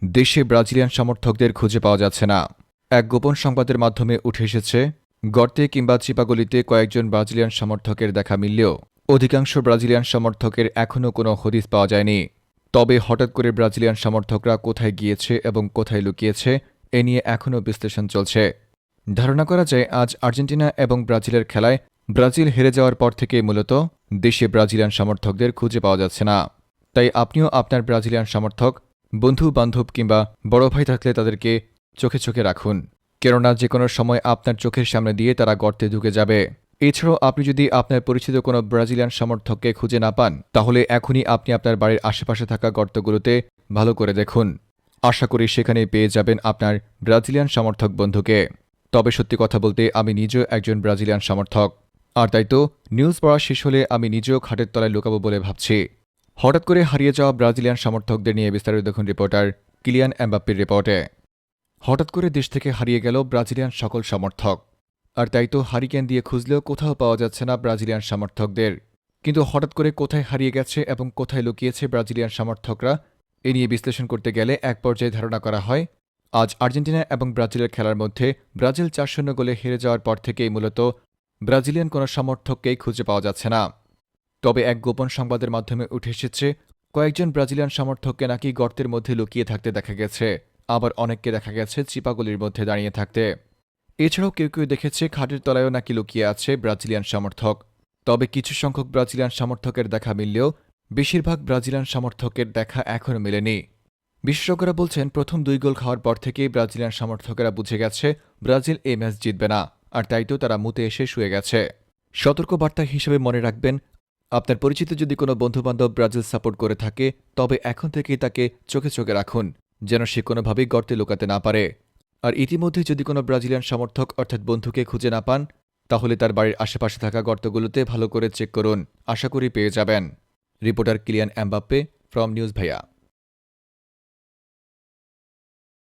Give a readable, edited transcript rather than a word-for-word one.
দেশে ব্রাজিলিয়ান সমর্থকদের খুঁজে পাওয়া যাচ্ছে না। এক গোপন সংবাদের মাধ্যমে উঠে এসেছে, গর্তে কিংবা চিপাগলিতে কয়েকজন ব্রাজিলিয়ান সমর্থকের দেখা মিললেও অধিকাংশ ব্রাজিলিয়ান সমর্থকের এখনও কোনো হদিস পাওয়া যায়নি। তবে হঠাৎ করে ব্রাজিলিয়ান সমর্থকরা কোথায় গিয়েছে এবং কোথায় লুকিয়েছে এ নিয়ে এখনও বিশ্লেষণ চলছে। ধারণা করা যায় আজ আর্জেন্টিনা এবং ব্রাজিলের খেলায় ব্রাজিল হেরে যাওয়ার পর থেকেই মূলত দেশে ব্রাজিলিয়ান সমর্থকদের খুঁজে পাওয়া যাচ্ছে না। তাই আপনিও আপনার ব্রাজিলিয়ান সমর্থক, বন্ধু বান্ধব কিংবা বড় ভাই থাকলে তাদেরকে চোখে চোখে রাখুন, কেননা যে কোনো সময় আপনার চোখের সামনে দিয়ে তারা গর্তে ঢুকে যাবে। এছাড়াও আপনি যদি আপনার পরিচিত কোনো ব্রাজিলিয়ান সমর্থককে খুঁজে না পান, তাহলে এখনই আপনি আপনার বাড়ির আশেপাশে থাকা গর্তগুলোতে ভালো করে দেখুন। আশা করি সেখানে পেয়ে যাবেন আপনার ব্রাজিলিয়ান সমর্থক বন্ধুকে। তবে সত্যি কথা বলতে আমি নিজেও একজন ব্রাজিলিয়ান সমর্থক, আর তাই তো নিউজ পড়া শেষ হলে আমি নিজেও খাটের তলায় লুকাবো বলে ভাবছি। হঠাৎ করে হারিয়ে যাওয়া ব্রাজিলিয়ান সমর্থকদের নিয়ে বিস্তারিত দেখুন রিপোর্টার কিলিয়ান এমবাপ্পের রিপোর্টে। হঠাৎ করে দেশ থেকে হারিয়ে গেল ব্রাজিলিয়ান সকল সমর্থক, আর তাই তো হারিকেন দিয়ে খুঁজলেও কোথাও পাওয়া যাচ্ছে না ব্রাজিলিয়ান সমর্থকদের। কিন্তু হঠাৎ করে কোথায় হারিয়ে গেছে এবং কোথায় লুকিয়েছে ব্রাজিলিয়ান সমর্থকরা এ নিয়ে বিশ্লেষণ করতে গেলে এক পর্যায়ে ধারণা করা হয়, আজ আর্জেন্টিনা এবং ব্রাজিলের খেলার মধ্যে ব্রাজিল ৪-০ গোলে হেরে যাওয়ার পর থেকেই মূলত ব্রাজিলিয়ান কোনো সমর্থককেই খুঁজে পাওয়া যাচ্ছে না। তবে এক গোপন সংবাদের মাধ্যমে উঠে এসেছে, কয়েকজন ব্রাজিলিয়ান সমর্থককে নাকি গর্তের মধ্যে লুকিয়ে থাকতে দেখা গেছে, আবার অনেককে দেখা গেছে চিপাগলির মধ্যে দাঁড়িয়ে থাকতে। এছাড়াও কেউ কেউ দেখেছে খাটের তলায়ও নাকি লুকিয়ে আছে ব্রাজিলিয়ান সমর্থক। তবে কিছু সংখ্যক ব্রাজিলিয়ান সমর্থকের দেখা মিললেও বেশিরভাগ ব্রাজিলিয়ান সমর্থকের দেখা এখনও মেলেনি। বিশেষজ্ঞরা বলছেন, প্রথম ২ গোল খাওয়ার পর থেকেই ব্রাজিলিয়ান সমর্থকেরা বুঝে গেছে ব্রাজিল এই ম্যাচ জিতবে না, আর তাই তো তারা মুতে এসে শুয়ে গেছে। সতর্কবার্তা হিসেবে মনে রাখবেন, আপনার পরিচিত যদি কোনো বন্ধুবান্ধব ব্রাজিল সাপোর্ট করে থাকে, তবে এখন থেকেই তাকে চোখে চোখে রাখুন, যেন সে কোনোভাবেই গর্তে লুকাতে না পারে। আর ইতিমধ্যে যদি কোনো ব্রাজিলিয়ান সমর্থক অর্থাৎ বন্ধুকে খুঁজে না পান, তাহলে তার বাড়ির আশেপাশে থাকা গর্তগুলোতে ভালো করে চেক করুন, আশা করি পেয়ে যাবেন। Reporter Kylian Mbappe from news ভাইয়া।